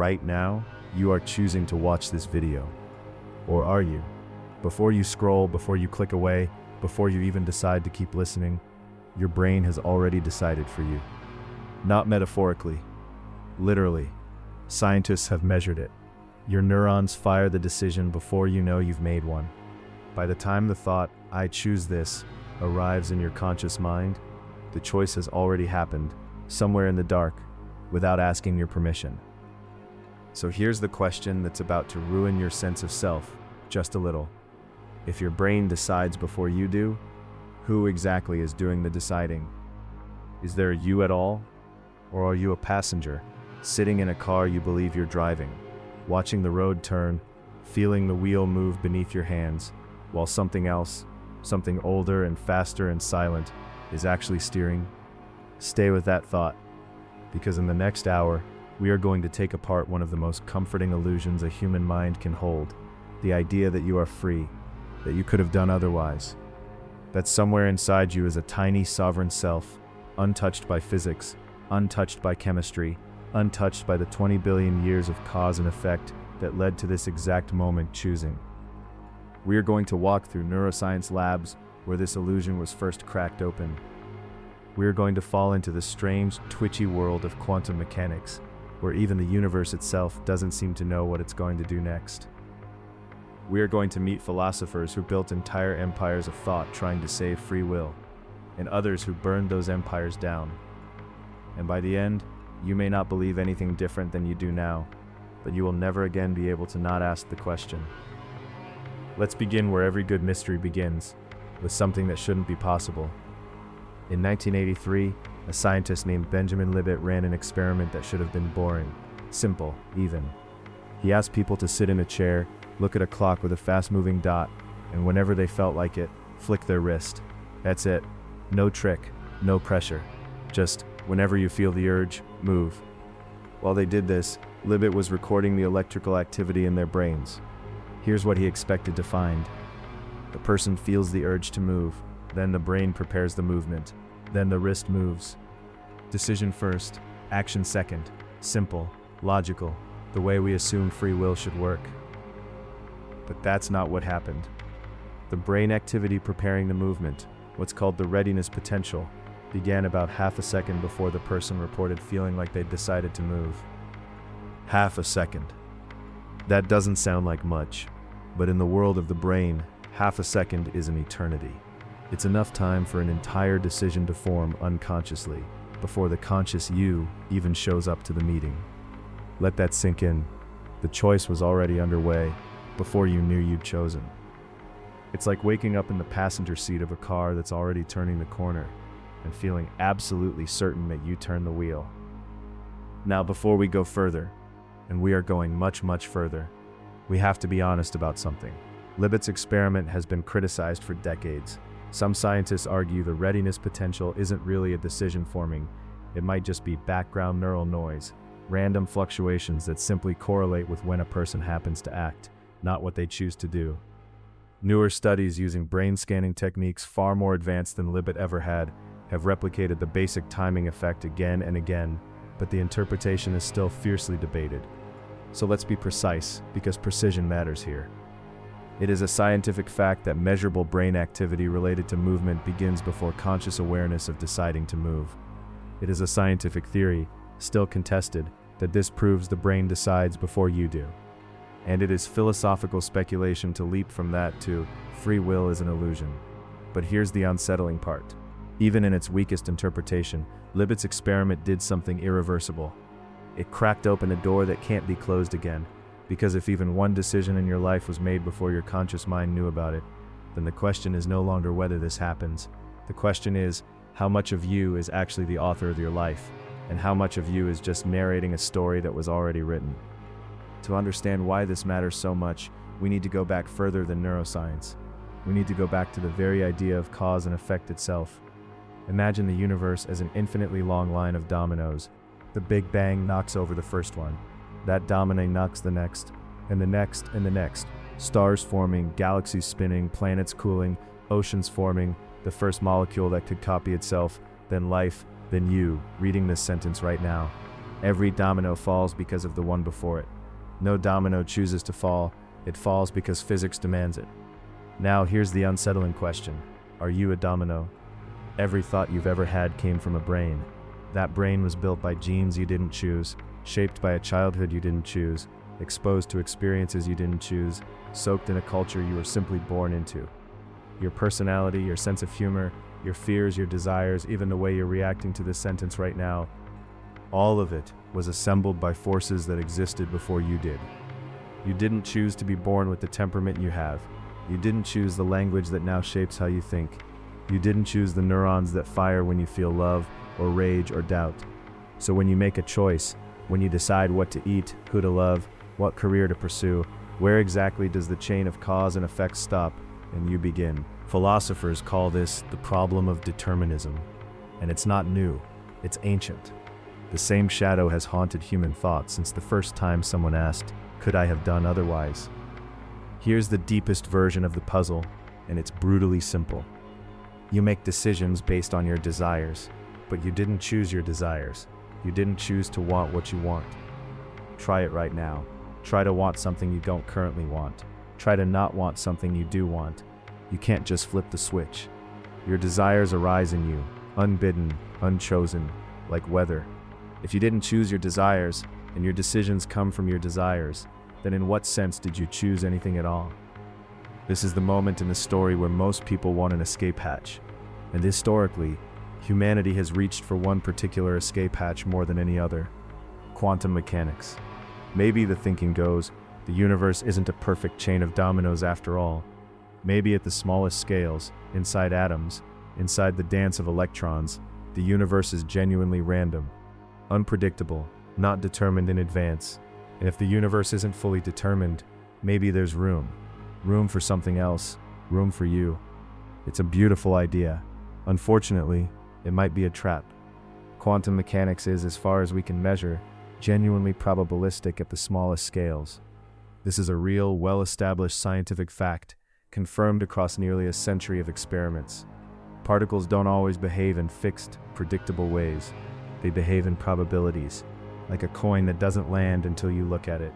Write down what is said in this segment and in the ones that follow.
right now, you are choosing to watch this video. Or are you? Before you scroll, before you click away, before you even decide to keep listening, your brain has already decided for you. Not metaphorically, literally. Scientists have measured it. Your neurons fire the decision before you know you've made one. By the time the thought, "I choose this," arrives in your conscious mind, the choice has already happened, somewhere in the dark, without asking your permission. So here's the question that's about to ruin your sense of self, just a little. If your brain decides before you do, who exactly is doing the deciding? Is there a you at all? Or are you a passenger, sitting in a car you believe you're driving, watching the road turn, feeling the wheel move beneath your hands, while something else, something older and faster and silent, is actually steering? Stay with that thought, because in the next hour, we are going to take apart one of the most comforting illusions a human mind can hold, the idea that you are free, that you could have done otherwise, that somewhere inside you is a tiny sovereign self, untouched by physics, untouched by chemistry, untouched by the 20 billion years of cause and effect that led to this exact moment choosing. We are going to walk through neuroscience labs where this illusion was first cracked open. We are going to fall into the strange, twitchy world of quantum mechanics, where even the universe itself doesn't seem to know what it's going to do next. We are going to meet philosophers who built entire empires of thought trying to save free will, and others who burned those empires down. And by the end, you may not believe anything different than you do now, but you will never again be able to not ask the question. Let's begin where every good mystery begins, with something that shouldn't be possible. In 1983, a scientist named Benjamin Libet ran an experiment that should have been boring, simple, even. He asked people to sit in a chair, look at a clock with a fast-moving dot, and whenever they felt like it, flick their wrist. That's it. No trick, no pressure. Just, whenever you feel the urge, move. While they did this, Libet was recording the electrical activity in their brains. Here's what he expected to find. The person feels the urge to move, then the brain prepares the movement, then the wrist moves. Decision first, action second. Simple, logical, the way we assume free will should work. But that's not what happened. The brain activity preparing the movement, what's called the readiness potential, began about half a second before the person reported feeling like they'd decided to move. Half a second. That doesn't sound like much, but in the world of the brain, half a second is an eternity. It's enough time for an entire decision to form unconsciously, before the conscious you even shows up to the meeting. Let that sink in. The choice was already underway, before you knew you'd chosen. It's like waking up in the passenger seat of a car that's already turning the corner, and feeling absolutely certain that you turned the wheel. Now before we go further, and we are going much, much further, we have to be honest about something. Libet's experiment has been criticized for decades. Some scientists argue the readiness potential isn't really a decision forming, it might just be background neural noise, random fluctuations that simply correlate with when a person happens to act, not what they choose to do. Newer studies using brain scanning techniques far more advanced than Libet ever had have replicated the basic timing effect again and again, but the interpretation is still fiercely debated. So let's be precise, because precision matters here. It is a scientific fact that measurable brain activity related to movement begins before conscious awareness of deciding to move. It is a scientific theory, still contested, that this proves the brain decides before you do. And it is philosophical speculation to leap from that to free will is an illusion. But here's the unsettling part. Even in its weakest interpretation, Libet's experiment did something irreversible. It cracked open a door that can't be closed again, because if even one decision in your life was made before your conscious mind knew about it, then the question is no longer whether this happens. The question is, how much of you is actually the author of your life, and how much of you is just narrating a story that was already written. To understand why this matters so much, we need to go back further than neuroscience. We need to go back to the very idea of cause and effect itself. Imagine the universe as an infinitely long line of dominoes. The Big Bang knocks over the first one. That domino knocks the next, and the next, and the next. Stars forming, galaxies spinning, planets cooling, oceans forming, the first molecule that could copy itself, then life, then you, reading this sentence right now. Every domino falls because of the one before it. No domino chooses to fall, it falls because physics demands it. Now here's the unsettling question. Are you a domino? Every thought you've ever had came from a brain. That brain was built by genes you didn't choose, shaped by a childhood you didn't choose, exposed to experiences you didn't choose, soaked in a culture you were simply born into. Your personality, your sense of humor, your fears, your desires, even the way you're reacting to this sentence right now, all of it was assembled by forces that existed before you did. You didn't choose to be born with the temperament you have. You didn't choose the language that now shapes how you think. You didn't choose the neurons that fire when you feel love or rage or doubt. So when you make a choice, when you decide what to eat, who to love, what career to pursue, where exactly does the chain of cause and effect stop and you begin? Philosophers call this the problem of determinism. And it's not new, it's ancient. The same shadow has haunted human thought since the first time someone asked, "Could I have done otherwise?" Here's the deepest version of the puzzle, and it's brutally simple. You make decisions based on your desires, but you didn't choose your desires. You didn't choose to want what you want. Try it right now. Try to want something you don't currently want. Try to not want something you do want. You can't just flip the switch. Your desires arise in you, unbidden, unchosen, like weather. If you didn't choose your desires, and your decisions come from your desires, then in what sense did you choose anything at all? This is the moment in the story where most people want an escape hatch. And historically, humanity has reached for one particular escape hatch more than any other: quantum mechanics. Maybe the thinking goes, the universe isn't a perfect chain of dominoes after all. Maybe at the smallest scales, inside atoms, inside the dance of electrons, the universe is genuinely random, unpredictable, not determined in advance. And if the universe isn't fully determined, maybe there's room for something else, room for you. It's a beautiful idea. Unfortunately, it might be a trap. Quantum mechanics is, as far as we can measure, genuinely probabilistic at the smallest scales. This is a real, well-established scientific fact, confirmed across nearly a century of experiments. Particles don't always behave in fixed, predictable ways. They behave in probabilities, like a coin that doesn't land until you look at it.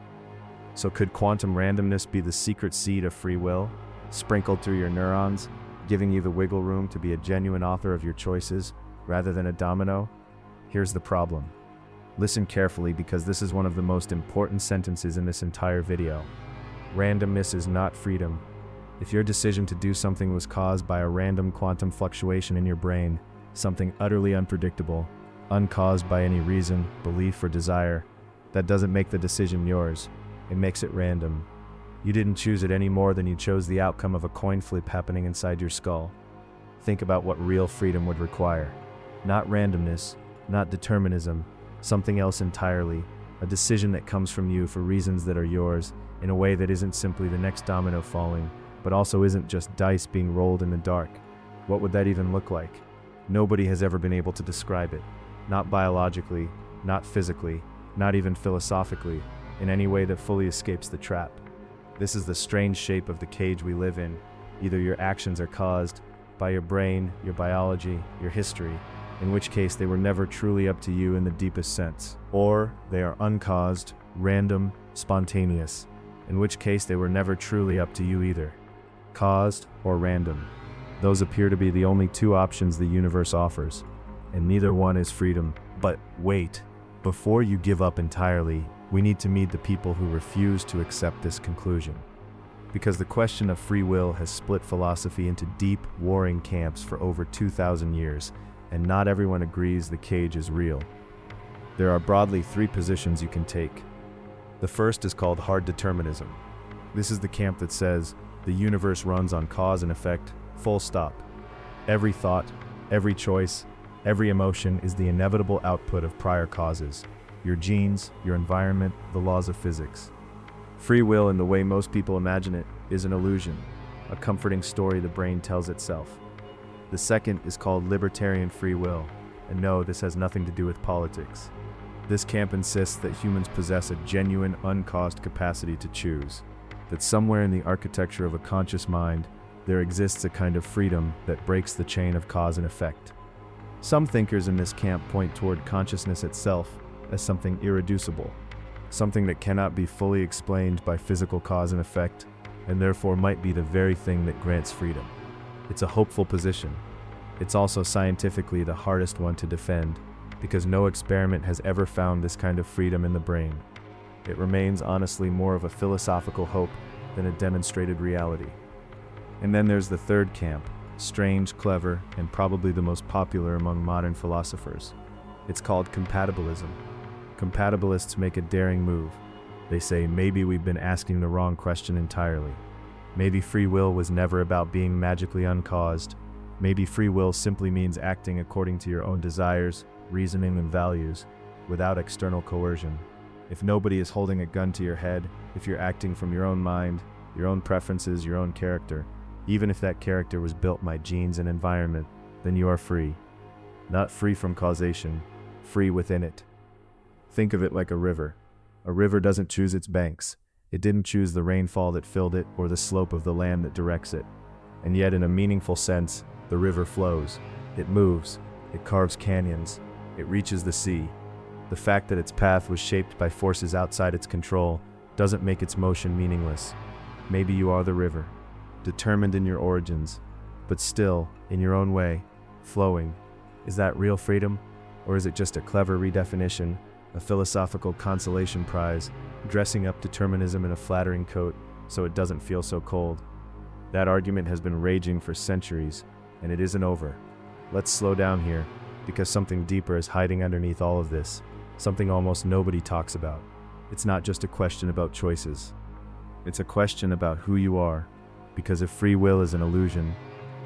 So could quantum randomness be the secret seed of free will, sprinkled through your neurons, giving you the wiggle room to be a genuine author of your choices, rather than a domino? Here's the problem. Listen carefully, because this is one of the most important sentences in this entire video. Randomness is not freedom. If your decision to do something was caused by a random quantum fluctuation in your brain, something utterly unpredictable, uncaused by any reason, belief, or desire, that doesn't make the decision yours. It makes it random. You didn't choose it any more than you chose the outcome of a coin flip happening inside your skull. Think about what real freedom would require. Not randomness, not determinism, something else entirely, a decision that comes from you for reasons that are yours, in a way that isn't simply the next domino falling, but also isn't just dice being rolled in the dark. What would that even look like? Nobody has ever been able to describe it. Not biologically, not physically, not even philosophically, in any way that fully escapes the trap. This is the strange shape of the cage we live in. Either your actions are caused by your brain, your biology, your history, in which case they were never truly up to you in the deepest sense, or they are uncaused, random, spontaneous, in which case they were never truly up to you either. Caused or random. Those appear to be the only two options the universe offers, and neither one is freedom. But wait, before you give up entirely, we need to meet the people who refuse to accept this conclusion. Because the question of free will has split philosophy into deep, warring camps for over 2,000 years, and not everyone agrees the cage is real. There are broadly three positions you can take. The first is called hard determinism. This is the camp that says the universe runs on cause and effect, full stop. Every thought, every choice, every emotion is the inevitable output of prior causes. Your genes, your environment, the laws of physics. Free will, in the way most people imagine it, is an illusion, a comforting story the brain tells itself. The second is called libertarian free will, and no, this has nothing to do with politics. This camp insists that humans possess a genuine, uncaused capacity to choose, that somewhere in the architecture of a conscious mind, there exists a kind of freedom that breaks the chain of cause and effect. Some thinkers in this camp point toward consciousness itself, as something irreducible, something that cannot be fully explained by physical cause and effect, and therefore might be the very thing that grants freedom. It's a hopeful position. It's also scientifically the hardest one to defend, because no experiment has ever found this kind of freedom in the brain. It remains honestly more of a philosophical hope than a demonstrated reality. And then there's the third camp, strange, clever, and probably the most popular among modern philosophers. It's called compatibilism. Compatibilists make a daring move. They say maybe we've been asking the wrong question entirely. Maybe free will was never about being magically uncaused. Maybe free will simply means acting according to your own desires, reasoning, and values, without external coercion. If nobody is holding a gun to your head, if you're acting from your own mind, your own preferences, your own character, even if that character was built by genes and environment, then you are free. Not free from causation, free within it. Think of it like a river. A river doesn't choose its banks. It didn't choose the rainfall that filled it or the slope of the land that directs it. And yet, in a meaningful sense, the river flows. It moves. It carves canyons. It reaches the sea. The fact that its path was shaped by forces outside its control doesn't make its motion meaningless. Maybe you are the river, determined in your origins, but still, in your own way, flowing. Is that real freedom? Or is it just a clever redefinition, a philosophical consolation prize, dressing up determinism in a flattering coat so it doesn't feel so cold? That argument has been raging for centuries, and it isn't over. Let's slow down here, because something deeper is hiding underneath all of this, something almost nobody talks about. It's not just a question about choices. It's a question about who you are, because if free will is an illusion,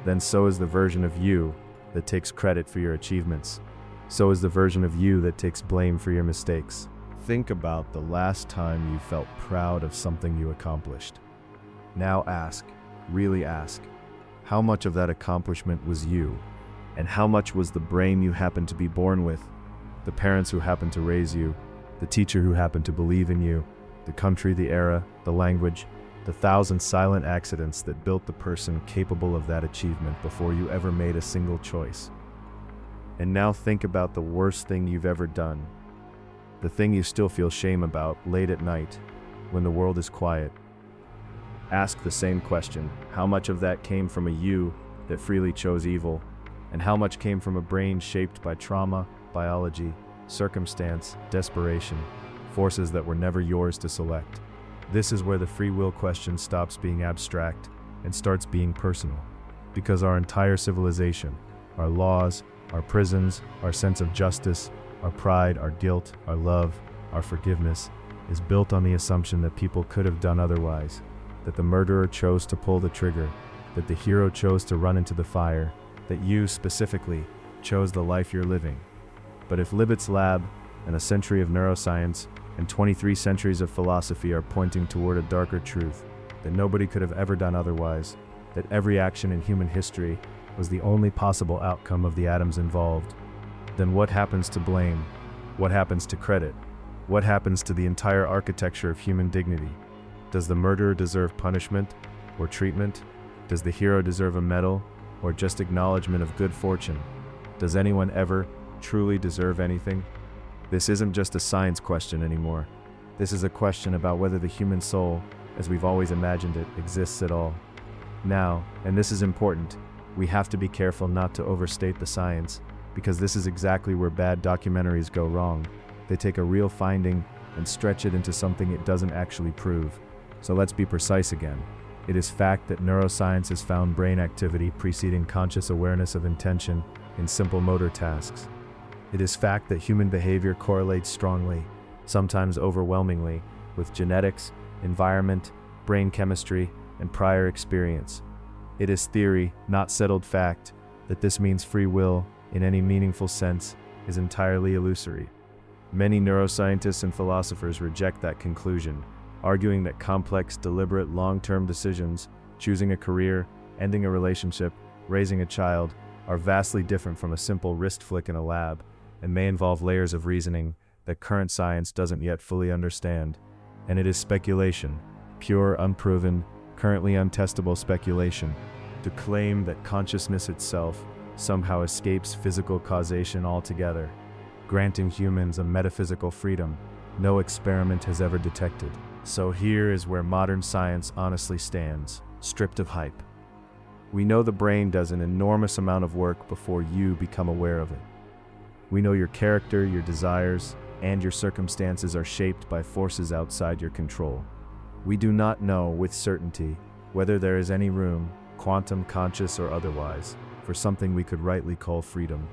then so is the version of you that takes credit for your achievements. So is the version of you that takes blame for your mistakes. Think about the last time you felt proud of something you accomplished. Now ask, really ask, how much of that accomplishment was you? And how much was the brain you happened to be born with, the parents who happened to raise you, the teacher who happened to believe in you, the country, the era, the language, the thousand silent accidents that built the person capable of that achievement before you ever made a single choice. And now think about the worst thing you've ever done, the thing you still feel shame about late at night when the world is quiet. Ask the same question, how much of that came from a you that freely chose evil, and how much came from a brain shaped by trauma, biology, circumstance, desperation, forces that were never yours to select. This is where the free will question stops being abstract and starts being personal, because our entire civilization, our laws, our prisons, our sense of justice, our pride, our guilt, our love, our forgiveness, is built on the assumption that people could have done otherwise, that the murderer chose to pull the trigger, that the hero chose to run into the fire, that you, specifically, chose the life you're living. But if Libet's lab, and a century of neuroscience, and 23 centuries of philosophy are pointing toward a darker truth, that nobody could have ever done otherwise, that every action in human history was the only possible outcome of the atoms involved, then what happens to blame? What happens to credit? What happens to the entire architecture of human dignity? Does the murderer deserve punishment or treatment? Does the hero deserve a medal or just acknowledgement of good fortune? Does anyone ever truly deserve anything? This isn't just a science question anymore. This is a question about whether the human soul, as we've always imagined it, exists at all. Now, and this is important, we have to be careful not to overstate the science, because this is exactly where bad documentaries go wrong. They take a real finding and stretch it into something it doesn't actually prove. So let's be precise again. It is fact that neuroscience has found brain activity preceding conscious awareness of intention in simple motor tasks. It is fact that human behavior correlates strongly, sometimes overwhelmingly, with genetics, environment, brain chemistry, and prior experience. It is theory, not settled fact, that this means free will, in any meaningful sense, is entirely illusory. Many neuroscientists and philosophers reject that conclusion, arguing that complex, deliberate, long-term decisions, choosing a career, ending a relationship, raising a child, are vastly different from a simple wrist flick in a lab, and may involve layers of reasoning that current science doesn't yet fully understand. And it is speculation, pure, unproven, currently untestable speculation, to claim that consciousness itself somehow escapes physical causation altogether. granting humans a metaphysical freedom no experiment has ever detected. So here is where modern science honestly stands, stripped of hype. We know the brain does an enormous amount of work before you become aware of it. We know your character, your desires, and your circumstances are shaped by forces outside your control. We do not know with certainty whether there is any room, quantum conscious or otherwise, for something we could rightly call freedom.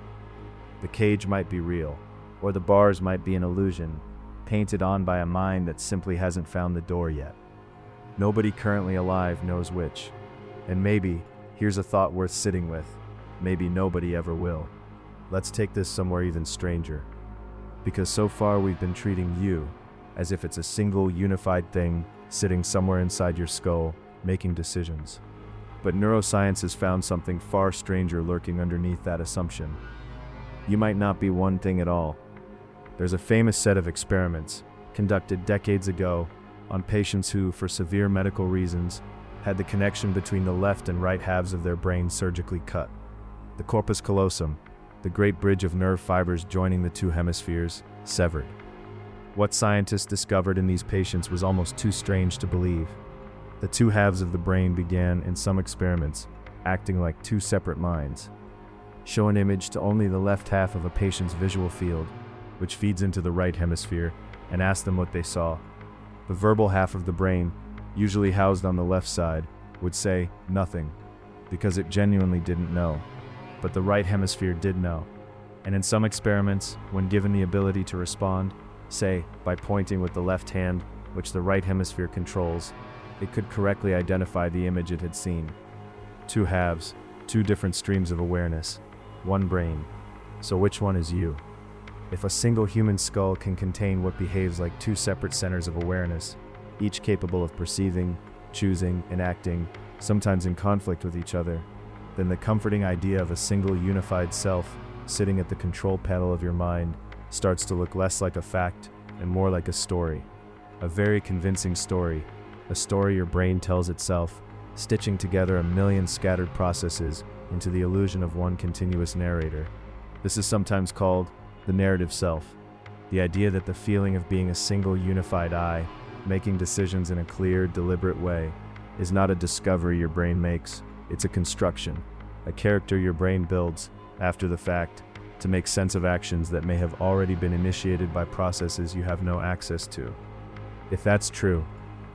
The cage might be real, or the bars might be an illusion, painted on by a mind that simply hasn't found the door yet. Nobody currently alive knows which. And maybe, here's a thought worth sitting with, maybe nobody ever will. Let's take this somewhere even stranger. Because so far we've been treating you as if it's a single unified thing sitting somewhere inside your skull, making decisions. But neuroscience has found something far stranger lurking underneath that assumption. You might not be one thing at all. There's a famous set of experiments conducted decades ago on patients who, for severe medical reasons, had the connection between the left and right halves of their brain surgically cut. The corpus callosum, the great bridge of nerve fibers joining the two hemispheres, severed. What scientists discovered in these patients was almost too strange to believe. The two halves of the brain began, in some experiments, acting like two separate minds. Show an image to only the left half of a patient's visual field, which feeds into the right hemisphere, and ask them what they saw. The verbal half of the brain, usually housed on the left side, would say nothing, because it genuinely didn't know. But the right hemisphere did know. And in some experiments, when given the ability to respond, say, by pointing with the left hand, which the right hemisphere controls, it could correctly identify the image it had seen. Two halves, two different streams of awareness, one brain. So which one is you? If a single human skull can contain what behaves like two separate centers of awareness, each capable of perceiving, choosing, and acting, sometimes in conflict with each other, then the comforting idea of a single unified self sitting at the control panel of your mind starts to look less like a fact and more like a story. A very convincing story, a story your brain tells itself, stitching together a million scattered processes into the illusion of one continuous narrator. This is sometimes called the narrative self, the idea that the feeling of being a single unified I, making decisions in a clear, deliberate way, is not a discovery your brain makes, it's a construction, a character your brain builds, after the fact, to make sense of actions that may have already been initiated by processes you have no access to. If that's true,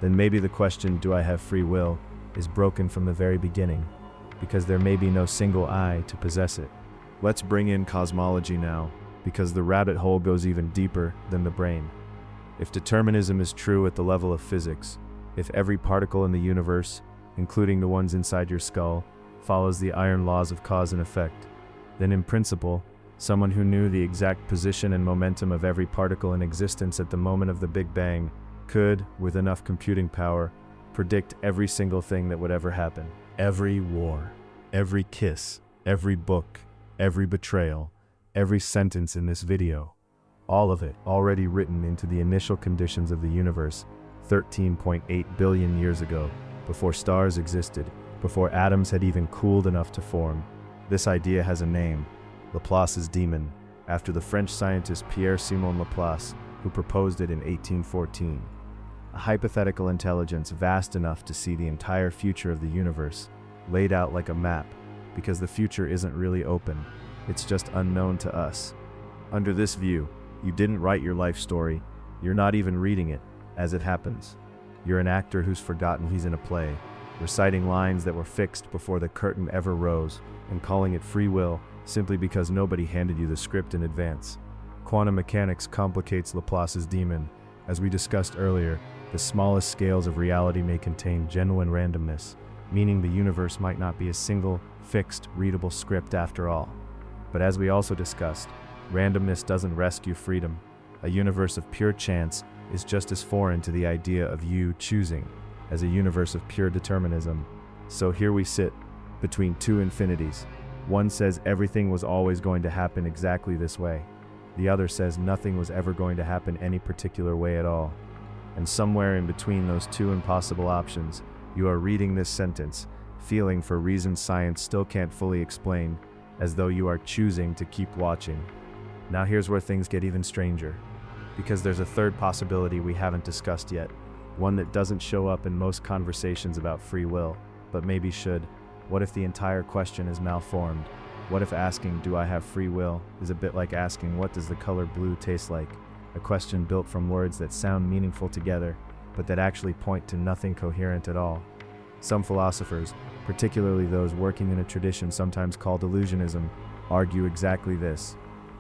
then maybe the question, do I have free will, is broken from the very beginning, because there may be no single I to possess it. Let's bring in cosmology now, because the rabbit hole goes even deeper than the brain. If determinism is true at the level of physics, if every particle in the universe, including the ones inside your skull, follows the iron laws of cause and effect, then in principle, someone who knew the exact position and momentum of every particle in existence at the moment of the Big Bang could, with enough computing power, predict every single thing that would ever happen. Every war, every kiss, every book, every betrayal, every sentence in this video, all of it already written into the initial conditions of the universe 13.8 billion years ago, before stars existed, before atoms had even cooled enough to form. This idea has a name, Laplace's demon, after the French scientist Pierre-Simon Laplace, who proposed it in 1814. A hypothetical intelligence vast enough to see the entire future of the universe, laid out like a map, because the future isn't really open, it's just unknown to us. Under this view, you didn't write your life story, you're not even reading it, as it happens. You're an actor who's forgotten he's in a play, reciting lines that were fixed before the curtain ever rose, and calling it free will simply because nobody handed you the script in advance. Quantum mechanics complicates Laplace's demon. As we discussed earlier, the smallest scales of reality may contain genuine randomness, meaning the universe might not be a single, fixed, readable script after all. But as we also discussed, randomness doesn't rescue freedom. A universe of pure chance is just as foreign to the idea of you choosing as a universe of pure determinism. So here we sit, between two infinities. One says everything was always going to happen exactly this way. The other says nothing was ever going to happen any particular way at all. And somewhere in between those two impossible options, you are reading this sentence, feeling for reasons science still can't fully explain, as though you are choosing to keep watching. Now here's where things get even stranger, because there's a third possibility we haven't discussed yet, one that doesn't show up in most conversations about free will, but maybe should. What if the entire question is malformed? What if asking, "Do I have free will?" is a bit like asking, "What does the color blue taste like?" A question built from words that sound meaningful together, but that actually point to nothing coherent at all. Some philosophers, particularly those working in a tradition sometimes called illusionism, argue exactly this.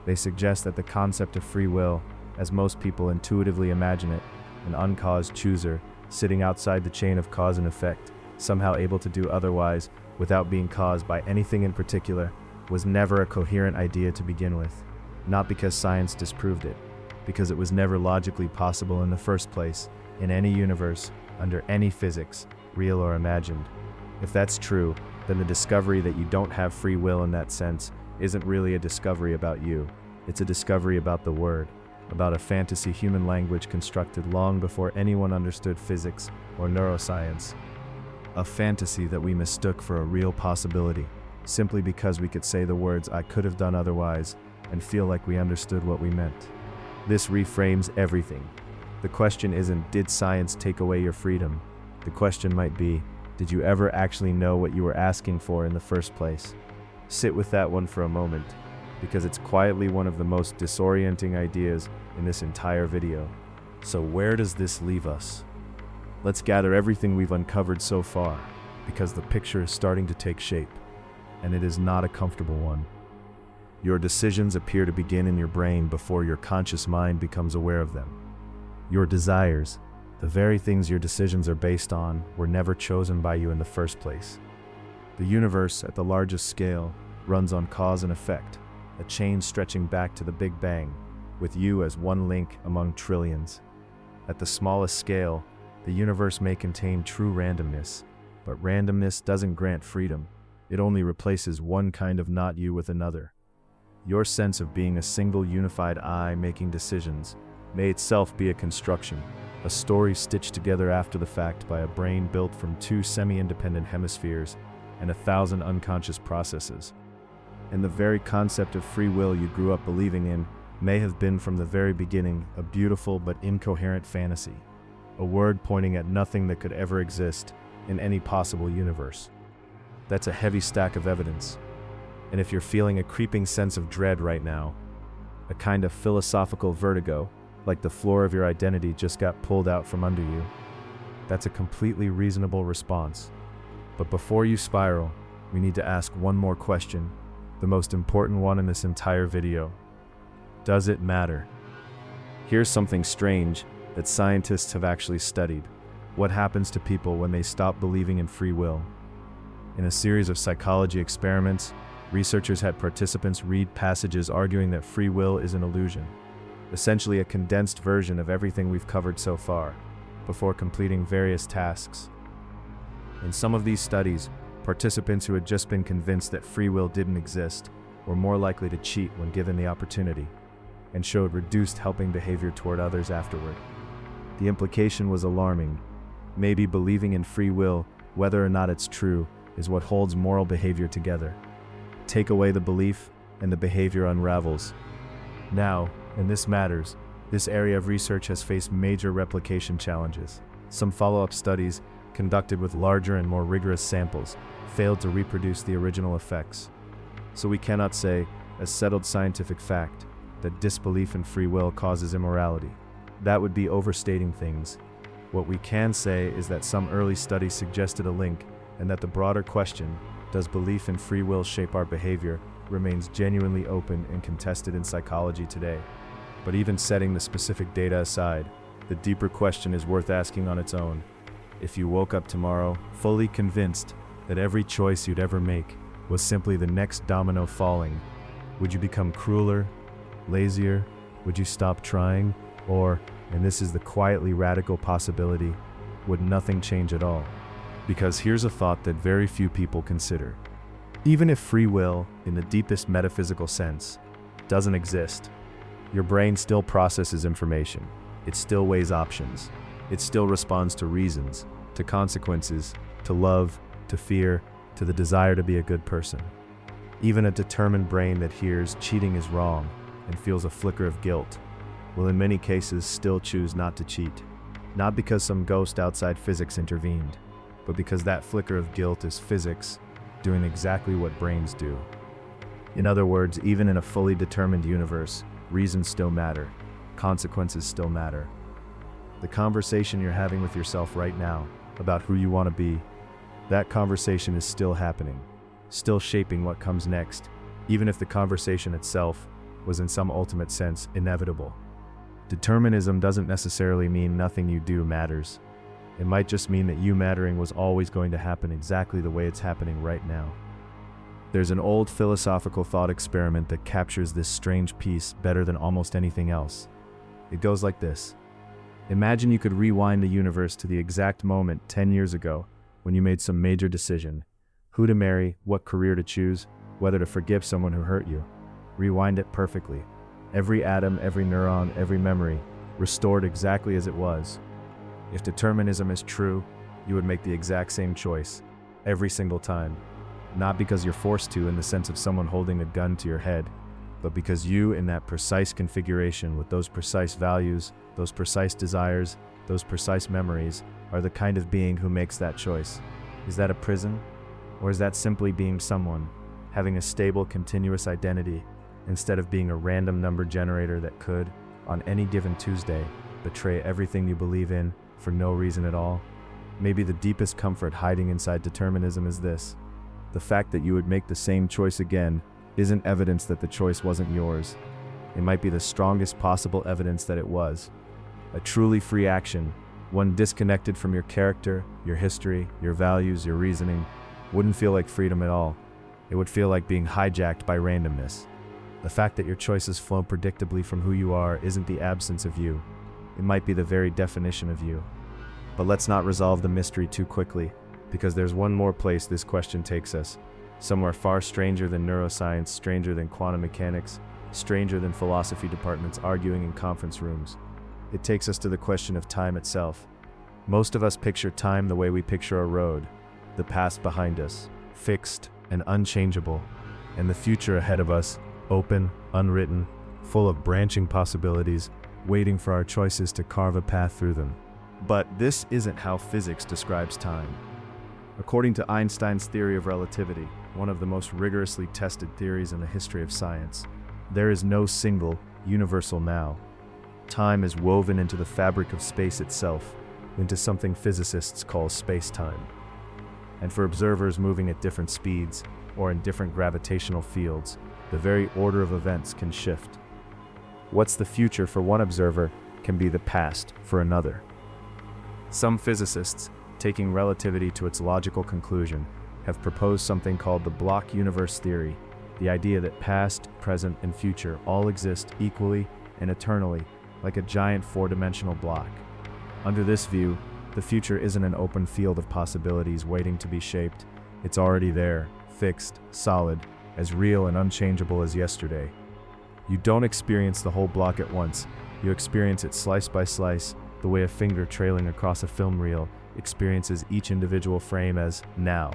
They suggest that the concept of free will, as most people intuitively imagine it, an uncaused chooser sitting outside the chain of cause and effect, somehow able to do otherwise without being caused by anything in particular, was never a coherent idea to begin with. Not because science disproved it, because it was never logically possible in the first place, in any universe, under any physics, real or imagined. If that's true, then the discovery that you don't have free will in that sense isn't really a discovery about you. It's a discovery about the word, about a fantasy human language constructed long before anyone understood physics or neuroscience. A fantasy that we mistook for a real possibility, simply because we could say the words "I could have done otherwise" and feel like we understood what we meant. This reframes everything. The question isn't, did science take away your freedom? The question might be, did you ever actually know what you were asking for in the first place? Sit with that one for a moment, because it's quietly one of the most disorienting ideas in this entire video. So where does this leave us? Let's gather everything we've uncovered so far, because the picture is starting to take shape, and it is not a comfortable one. Your decisions appear to begin in your brain before your conscious mind becomes aware of them. Your desires, the very things your decisions are based on, were never chosen by you in the first place. The universe, at the largest scale, runs on cause and effect, a chain stretching back to the Big Bang, with you as one link among trillions. At the smallest scale, the universe may contain true randomness, but randomness doesn't grant freedom. It only replaces one kind of not you with another. Your sense of being a single unified I making decisions may itself be a construction, a story stitched together after the fact by a brain built from two semi-independent hemispheres and 1,000 unconscious processes. And the very concept of free will you grew up believing in may have been from the very beginning a beautiful but incoherent fantasy, a word pointing at nothing that could ever exist in any possible universe. That's a heavy stack of evidence. And if you're feeling a creeping sense of dread right now, a kind of philosophical vertigo, like the floor of your identity just got pulled out from under you, that's a completely reasonable response. But before you spiral, we need to ask one more question, the most important one in this entire video. Does it matter? Here's something strange that scientists have actually studied. What happens to people when they stop believing in free will? In a series of psychology experiments, researchers had participants read passages arguing that free will is an illusion, essentially a condensed version of everything we've covered so far, before completing various tasks. In some of these studies, participants who had just been convinced that free will didn't exist were more likely to cheat when given the opportunity, and showed reduced helping behavior toward others afterward. The implication was alarming. Maybe believing in free will, whether or not it's true, is what holds moral behavior together. Take away the belief, and the behavior unravels. Now, and this matters, this area of research has faced major replication challenges. Some follow-up studies, conducted with larger and more rigorous samples, failed to reproduce the original effects. So we cannot say, as settled scientific fact, that disbelief in free will causes immorality. That would be overstating things. What we can say is that some early studies suggested a link, and that the broader question, does belief in free will shape our behavior, remains genuinely open and contested in psychology today. But even setting the specific data aside, the deeper question is worth asking on its own. If you woke up tomorrow fully convinced that every choice you'd ever make was simply the next domino falling, would you become crueler, lazier? Would you stop trying? Or, and this is the quietly radical possibility, would nothing change at all? Because here's a thought that very few people consider. Even if free will, in the deepest metaphysical sense, doesn't exist, your brain still processes information. It still weighs options. It still responds to reasons, to consequences, to love, to fear, to the desire to be a good person. Even a determined brain that hears cheating is wrong and feels a flicker of guilt will in many cases still choose not to cheat. Not because some ghost outside physics intervened, but because that flicker of guilt is physics doing exactly what brains do. In other words, even in a fully determined universe, reasons still matter, consequences still matter. The conversation you're having with yourself right now about who you want to be, that conversation is still happening, still shaping what comes next, even if the conversation itself was in some ultimate sense inevitable. Determinism doesn't necessarily mean nothing you do matters. It might just mean that you mattering was always going to happen exactly the way it's happening right now. There's an old philosophical thought experiment that captures this strange piece better than almost anything else. It goes like this. Imagine you could rewind the universe to the exact moment 10 years ago when you made some major decision. Who to marry, what career to choose, whether to forgive someone who hurt you. Rewind it perfectly. Every atom, every neuron, every memory, restored exactly as it was. If determinism is true, you would make the exact same choice, every single time. Not because you're forced to in the sense of someone holding a gun to your head, but because you, in that precise configuration with those precise values, those precise desires, those precise memories, are the kind of being who makes that choice. Is that a prison? Or is that simply being someone, having a stable, continuous identity, instead of being a random number generator that could, on any given Tuesday, betray everything you believe in for no reason at all? Maybe the deepest comfort hiding inside determinism is this. The fact that you would make the same choice again isn't evidence that the choice wasn't yours. It might be the strongest possible evidence that it was. A truly free action, one disconnected from your character, your history, your values, your reasoning, wouldn't feel like freedom at all. It would feel like being hijacked by randomness. The fact that your choices flow predictably from who you are isn't the absence of you. It might be the very definition of you. But let's not resolve the mystery too quickly, because there's one more place this question takes us. Somewhere far stranger than neuroscience, stranger than quantum mechanics, stranger than philosophy departments arguing in conference rooms. It takes us to the question of time itself. Most of us picture time the way we picture a road, the past behind us, fixed and unchangeable, and the future ahead of us, open, unwritten, full of branching possibilities, waiting for our choices to carve a path through them. But this isn't how physics describes time. According to Einstein's theory of relativity, one of the most rigorously tested theories in the history of science, there is no single, universal now. Time is woven into the fabric of space itself, into something physicists call space-time. And for observers moving at different speeds, or in different gravitational fields, the very order of events can shift. What's the future for one observer can be the past for another. Some physicists, taking relativity to its logical conclusion, have proposed something called the block universe theory, the idea that past, present, and future all exist equally and eternally, like a giant four-dimensional block. Under this view, the future isn't an open field of possibilities waiting to be shaped. It's already there, fixed, solid, as real and unchangeable as yesterday. You don't experience the whole block at once. You experience it slice by slice, the way a finger trailing across a film reel experiences each individual frame as now,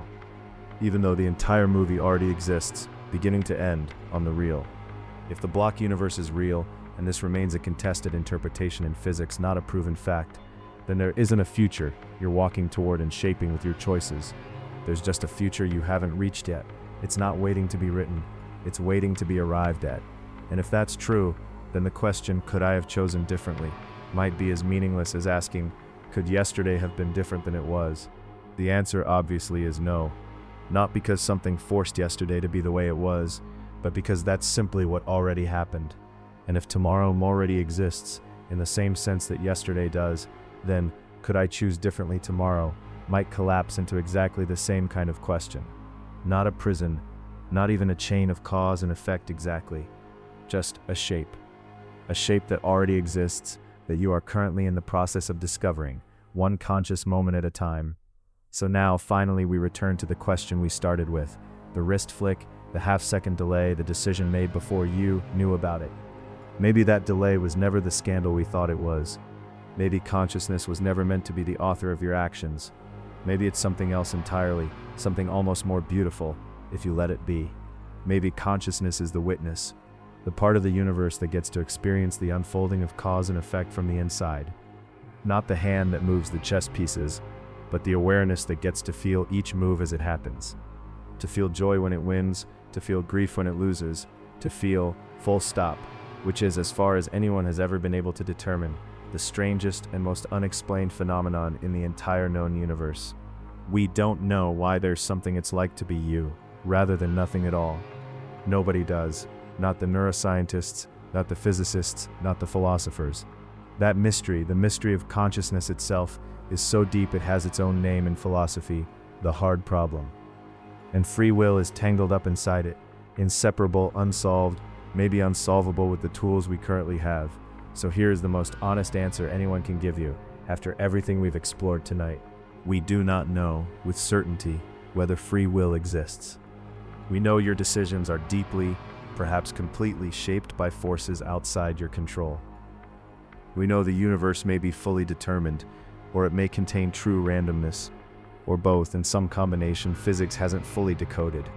even though the entire movie already exists, beginning to end, on the reel. If the block universe is real, and this remains a contested interpretation in physics, not a proven fact, then there isn't a future you're walking toward and shaping with your choices. There's just a future you haven't reached yet. It's not waiting to be written, it's waiting to be arrived at. And if that's true, then the question, could I have chosen differently, might be as meaningless as asking, could yesterday have been different than it was? The answer obviously is no. Not because something forced yesterday to be the way it was, but because that's simply what already happened. And if tomorrow already exists, in the same sense that yesterday does, then, could I choose differently tomorrow, might collapse into exactly the same kind of question. Not a prison, not even a chain of cause and effect exactly. Just a shape. A shape that already exists, that you are currently in the process of discovering, one conscious moment at a time. So now, finally, we return to the question we started with, the wrist flick, the half-second delay, the decision made before you knew about it. Maybe that delay was never the scandal we thought it was. Maybe consciousness was never meant to be the author of your actions. Maybe it's something else entirely, something almost more beautiful, if you let it be. Maybe consciousness is the witness, the part of the universe that gets to experience the unfolding of cause and effect from the inside. Not the hand that moves the chess pieces, but the awareness that gets to feel each move as it happens. To feel joy when it wins, to feel grief when it loses, to feel full stop, which is, as far as anyone has ever been able to determine, the strangest and most unexplained phenomenon in the entire known universe. We don't know why there's something it's like to be you, rather than nothing at all. Nobody does. Not the neuroscientists, not the physicists, not the philosophers. That mystery, the mystery of consciousness itself, is so deep it has its own name in philosophy, the hard problem. And free will is tangled up inside it, inseparable, unsolved, maybe unsolvable with the tools we currently have. So here is the most honest answer anyone can give you, after everything we've explored tonight. We do not know, with certainty, whether free will exists. We know your decisions are deeply, perhaps completely, shaped by forces outside your control. We know the universe may be fully determined, or it may contain true randomness, or both in some combination physics hasn't fully decoded.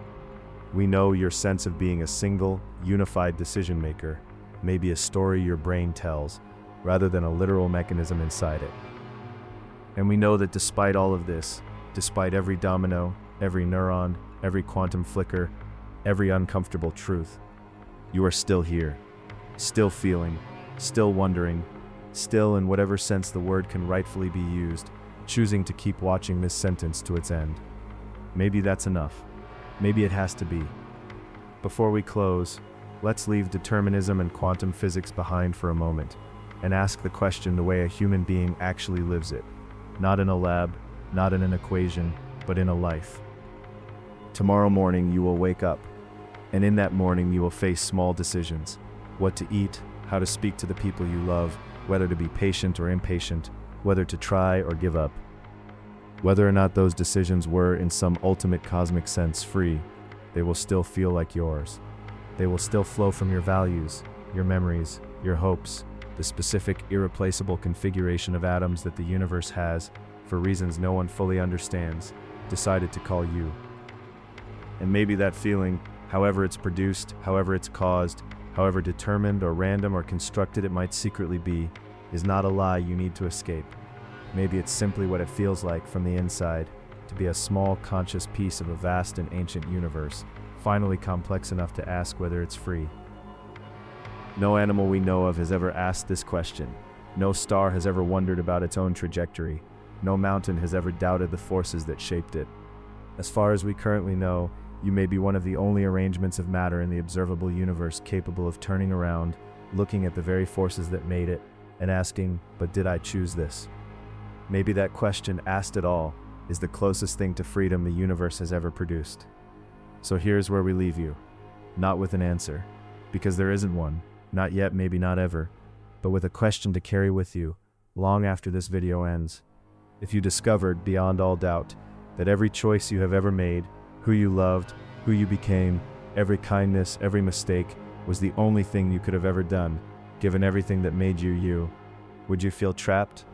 We know your sense of being a single, unified decision maker may be a story your brain tells, rather than a literal mechanism inside it. And we know that despite all of this, despite every domino, every neuron, every quantum flicker, every uncomfortable truth, you are still here, still feeling, still wondering, still, in whatever sense the word can rightfully be used, choosing to keep watching this sentence to its end. Maybe that's enough. Maybe it has to be. Before we close, let's leave determinism and quantum physics behind for a moment and ask the question the way a human being actually lives it. Not in a lab, not in an equation, but in a life. Tomorrow morning you will wake up, and in that morning you will face small decisions. What to eat, how to speak to the people you love, whether to be patient or impatient, whether to try or give up. Whether or not those decisions were, in some ultimate cosmic sense, free, they will still feel like yours. They will still flow from your values, your memories, your hopes, the specific, irreplaceable configuration of atoms that the universe has, for reasons no one fully understands, decided to call you. And maybe that feeling, however it's produced, however it's caused, however determined or random or constructed it might secretly be, is not a lie you need to escape. Maybe it's simply what it feels like from the inside, to be a small conscious piece of a vast and ancient universe, finally complex enough to ask whether it's free. No animal we know of has ever asked this question. No star has ever wondered about its own trajectory. No mountain has ever doubted the forces that shaped it. As far as we currently know, you may be one of the only arrangements of matter in the observable universe capable of turning around, looking at the very forces that made it, and asking, but did I choose this? Maybe that question, asked at all, is the closest thing to freedom the universe has ever produced. So here's where we leave you. Not with an answer, because there isn't one, not yet, maybe not ever, but with a question to carry with you, long after this video ends. If you discovered, beyond all doubt, that every choice you have ever made, who you loved, who you became, every kindness, every mistake, was the only thing you could have ever done, given everything that made you you, would you feel trapped?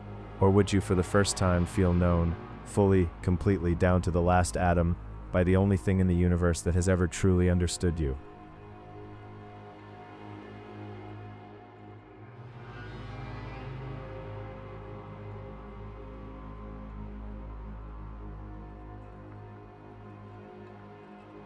Or would you for the first time feel known, fully, completely, down to the last atom, by the only thing in the universe that has ever truly understood you?